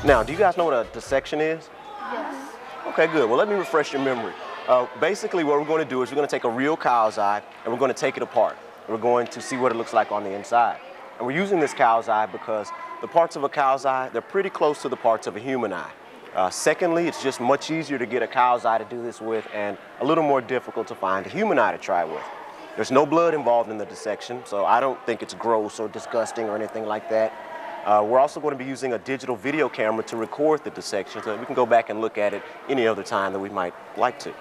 Now, do you guys know what a dissection is? Yes. Okay, good. Well, let me refresh your memory. Basically, what we're going to do is we're going to take a real cow's eye and we're going to take it apart. We're going to see what it looks like on the inside. And we're using this cow's eye because the parts of a cow's eye, they're pretty close to the parts of a human eye. Secondly, it's just much easier to get a cow's eye to do this with and a little more difficult to find a human eye to try with. There's no blood involved in the dissection, so I don't think it's gross or disgusting or anything like that. We're also going to be using a digital video camera to record the dissection so that we can go back and look at it any other time that we might like to.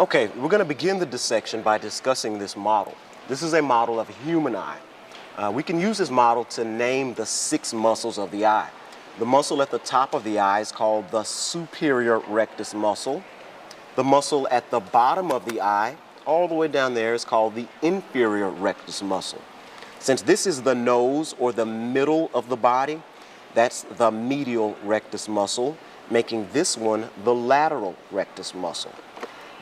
Okay, we're going to begin the dissection by discussing this model. This is a model of a human eye. We can use this model to name the 6 muscles of the eye. The muscle at the top of the eye is called the superior rectus muscle. The muscle at the bottom of the eye, all the way down there, is called the inferior rectus muscle. Since this is the nose or the middle of the body, that's the medial rectus muscle, making this one the lateral rectus muscle.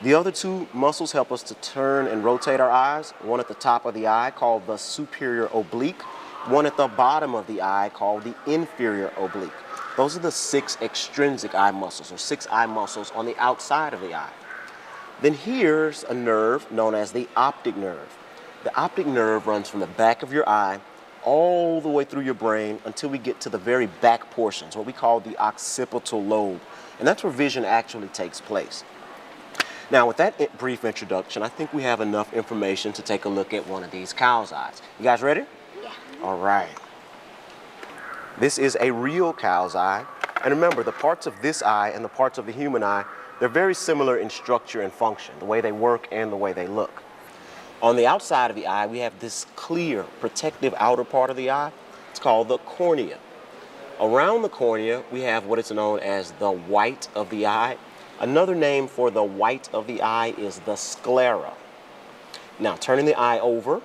The other 2 muscles help us to turn and rotate our eyes, one at the top of the eye called the superior oblique, one at the bottom of the eye called the inferior oblique. Those are the 6 extrinsic eye muscles, or 6 eye muscles on the outside of the eye. Then here's a nerve known as the optic nerve. The optic nerve runs from the back of your eye all the way through your brain until we get to the very back portions, what we call the occipital lobe. And that's where vision actually takes place. Now, with that brief introduction, I think we have enough information to take a look at one of these cow's eyes. You guys ready? Yeah. All right. This is a real cow's eye. And remember, the parts of this eye and the parts of the human eye, they're very similar in structure and function, the way they work and the way they look. On the outside of the eye, we have this clear, protective outer part of the eye. It's called the cornea. Around the cornea, we have what is known as the white of the eye. Another name for the white of the eye is the sclera. Now, turning the eye over,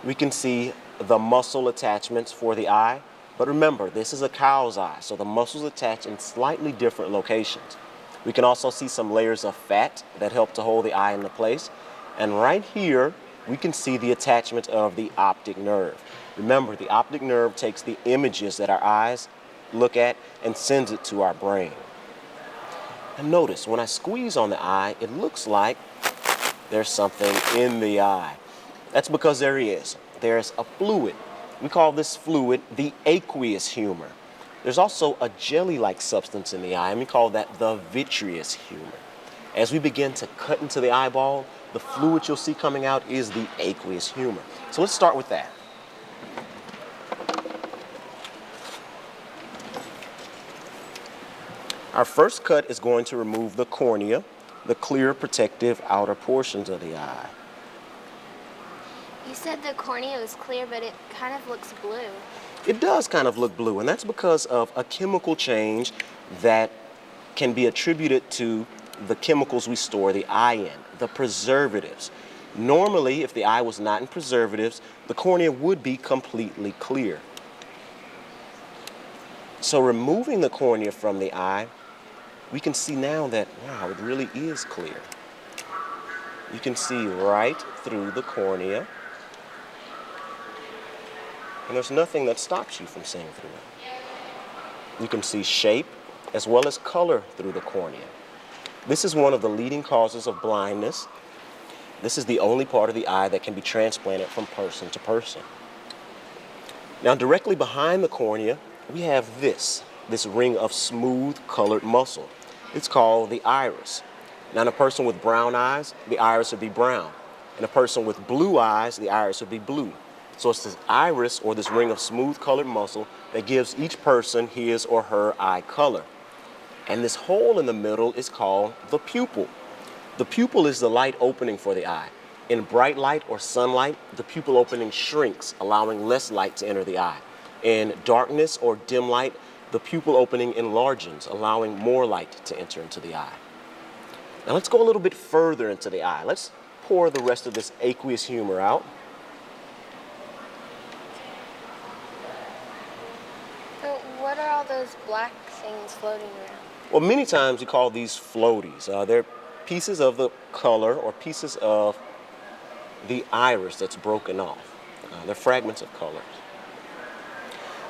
we can see the muscle attachments for the eye. But remember, this is a cow's eye, so the muscles attach in slightly different locations. We can also see some layers of fat that help to hold the eye into place. And right here, we can see the attachment of the optic nerve. Remember, the optic nerve takes the images that our eyes look at and sends it to our brain. And notice, when I squeeze on the eye, it looks like there's something in the eye. That's because there is. There's a fluid. We call this fluid the aqueous humor. There's also a jelly-like substance in the eye, and we call that the vitreous humor. As we begin to cut into the eyeball, the fluid you'll see coming out is the aqueous humor. So let's start with that. Our first cut is going to remove the cornea, the clear protective outer portions of the eye. You said the cornea was clear, but it kind of looks blue. It does kind of look blue, and that's because of a chemical change that can be attributed to the chemicals we store the eye in, the preservatives. Normally, if the eye was not in preservatives, the cornea would be completely clear. So removing the cornea from the eye, we can see now that, wow, it really is clear. You can see right through the cornea, and there's nothing that stops you from seeing through it. You can see shape as well as color through the cornea. This is one of the leading causes of blindness. This is the only part of the eye that can be transplanted from person to person. Now, directly behind the cornea, we have this ring of smooth colored muscle. It's called the iris. Now, in a person with brown eyes, the iris would be brown. In a person with blue eyes, the iris would be blue. So it's this iris, or this ring of smooth colored muscle, that gives each person his or her eye color. And this hole in the middle is called the pupil. The pupil is the light opening for the eye. In bright light or sunlight, the pupil opening shrinks, allowing less light to enter the eye. In darkness or dim light, the pupil opening enlarges, allowing more light to enter into the eye. Now let's go a little bit further into the eye. Let's pour the rest of this aqueous humor out. So what are all those black things floating around? Well, many times we call these floaties. They're pieces of the color or pieces of the iris that's broken off. They're fragments of colors.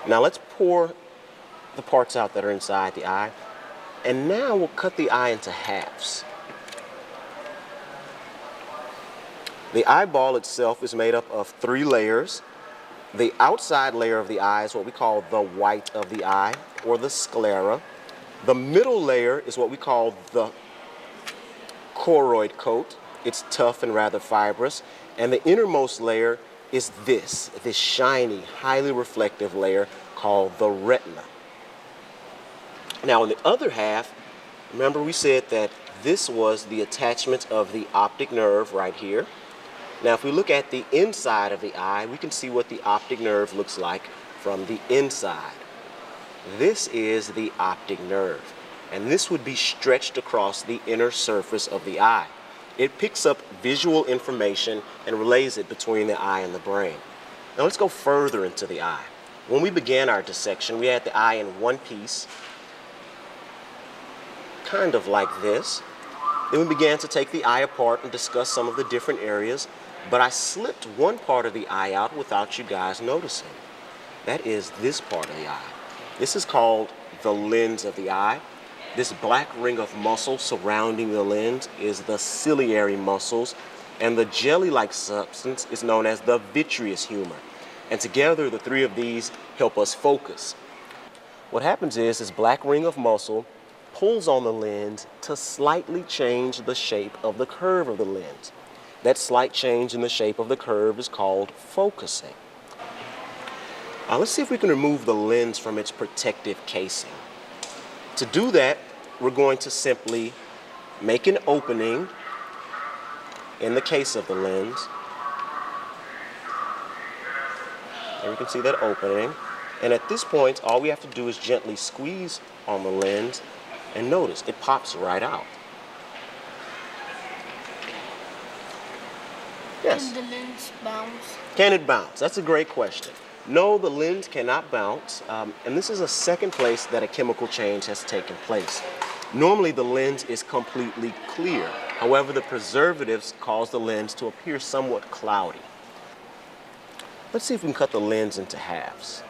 Now let's pour the parts out that are inside the eye. And now we'll cut the eye into halves. The eyeball itself is made up of 3 layers. The outside layer of the eye is what we call the white of the eye, or the sclera. The middle layer is what we call the choroid coat. It's tough and rather fibrous. And the innermost layer is this shiny, highly reflective layer called the retina. Now, on the other half, remember we said that this was the attachment of the optic nerve right here. Now, if we look at the inside of the eye, we can see what the optic nerve looks like from the inside. This is the optic nerve, and this would be stretched across the inner surface of the eye. It picks up visual information and relays it between the eye and the brain. Now, let's go further into the eye. When we began our dissection, we had the eye in one piece, kind of like this. Then we began to take the eye apart and discuss some of the different areas, but I slipped one part of the eye out without you guys noticing. That is this part of the eye. This is called the lens of the eye. This black ring of muscle surrounding the lens is the ciliary muscles, and the jelly-like substance is known as the vitreous humor. And together, the 3 of these help us focus. What happens is this black ring of muscle pulls on the lens to slightly change the shape of the curve of the lens. That slight change in the shape of the curve is called focusing. Let's see if we can remove the lens from its protective casing. To do that, we're going to simply make an opening in the case of the lens. And you can see that opening. And at this point, all we have to do is gently squeeze on the lens, and notice it pops right out. Yes. Can the lens bounce? Can it bounce? That's a great question. No, the lens cannot bounce, and this is a second place that a chemical change has taken place. Normally, the lens is completely clear. However, the preservatives cause the lens to appear somewhat cloudy. Let's see if we can cut the lens into halves.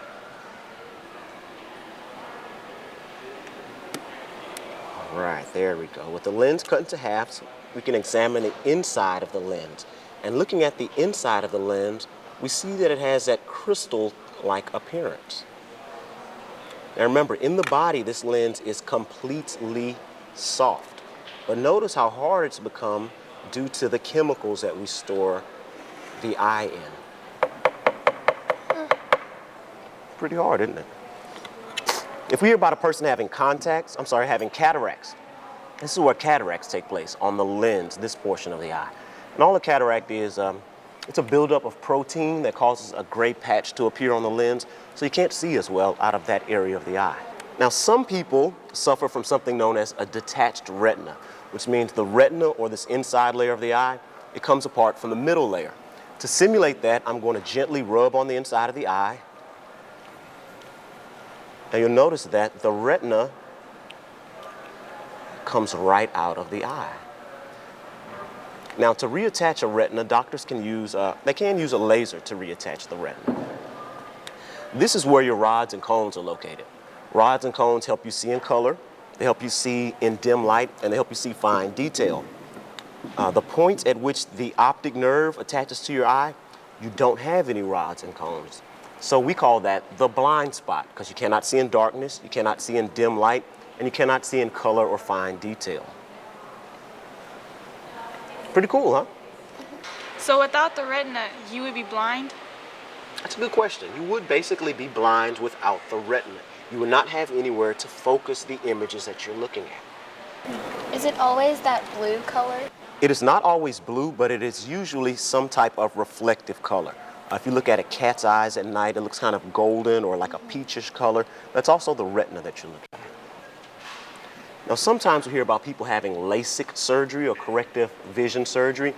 All right, there we go. With the lens cut into halves, we can examine the inside of the lens. And looking at the inside of the lens, we see that it has that crystal-like appearance. Now remember, in the body, this lens is completely soft. But notice how hard it's become due to the chemicals that we store the eye in. Pretty hard, isn't it? If we hear about a person having having cataracts, this is where cataracts take place, on the lens, this portion of the eye. And all a cataract is, it's a buildup of protein that causes a gray patch to appear on the lens, so you can't see as well out of that area of the eye. Now, some people suffer from something known as a detached retina, which means the retina, or this inside layer of the eye, it comes apart from the middle layer. To simulate that, I'm going to gently rub on the inside of the eye. Now you'll notice that the retina comes right out of the eye. Now, to reattach a retina, doctors can use a laser to reattach the retina. This is where your rods and cones are located. Rods and cones help you see in color, they help you see in dim light, and they help you see fine detail. The point at which the optic nerve attaches to your eye, you don't have any rods and cones. So we call that the blind spot, because you cannot see in darkness, you cannot see in dim light, and you cannot see in color or fine detail. Pretty cool, huh? So without the retina, you would be blind? That's a good question. You would basically be blind without the retina. You would not have anywhere to focus the images that you're looking at. Is it always that blue color? It is not always blue, but it is usually some type of reflective color. If you look at a cat's eyes at night, it looks kind of golden or like a peachish color. That's also the retina that you're looking at. Now, sometimes we hear about people having LASIK surgery or corrective vision surgery.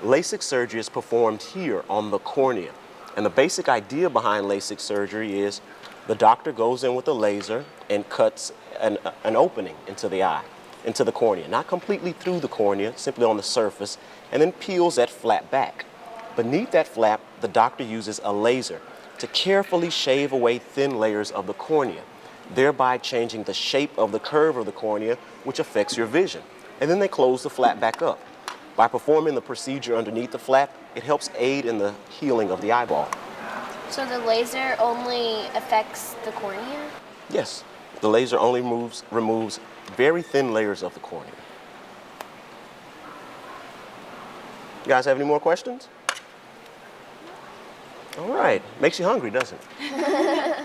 LASIK surgery is performed here on the cornea. And the basic idea behind LASIK surgery is the doctor goes in with a laser and cuts an opening into the eye, into the cornea. Not completely through the cornea, simply on the surface, and then peels that flap back. Beneath that flap, the doctor uses a laser to carefully shave away thin layers of the cornea. thereby changing the shape of the curve of the cornea, which affects your vision. And then they close the flap back up. By performing the procedure underneath the flap, it helps aid in the healing of the eyeball. So the laser only affects the cornea? Yes, the laser only removes very thin layers of the cornea. You guys have any more questions? All right, makes you hungry, doesn't it?